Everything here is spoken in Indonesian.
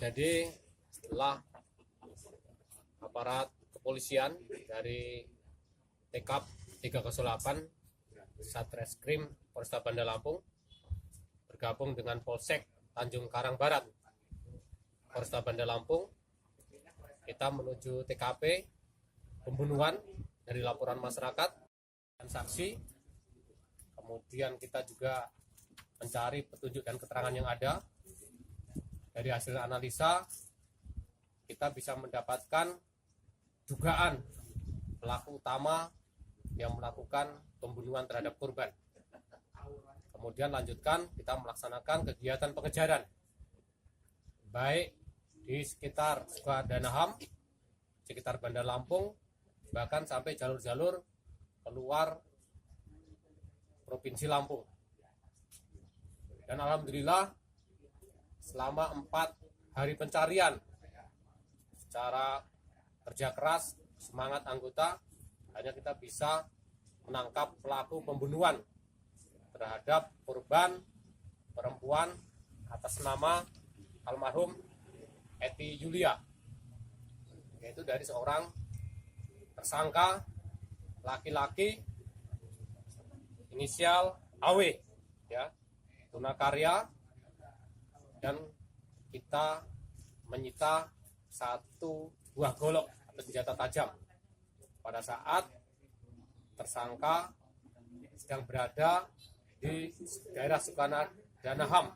Jadi setelah aparat kepolisian dari TKP 308 Satreskrim Polresta Bandar Lampung bergabung dengan Polsek Tanjung Karang Barat Polresta Bandar Lampung, kita menuju TKP pembunuhan dari laporan masyarakat dan saksi. Kemudian kita juga mencari petunjuk dan keterangan yang ada. Dari hasil analisa, kita bisa mendapatkan dugaan pelaku utama yang melakukan pembunuhan terhadap korban. Kemudian lanjutkan, kita melaksanakan kegiatan pengejaran, baik di sekitar Sukadanaham, sekitar Bandar Lampung, bahkan sampai jalur-jalur keluar Provinsi Lampung. Dan alhamdulillah, selama 4 hari pencarian secara kerja keras, semangat anggota, hanya kita bisa menangkap pelaku pembunuhan terhadap korban perempuan atas nama almarhum Eti Yulia, yaitu dari seorang tersangka laki-laki inisial AW, ya, tunakarya. Dan kita menyita 1 buah golok atau senjata tajam pada saat tersangka sedang berada di daerah Sukadanaham.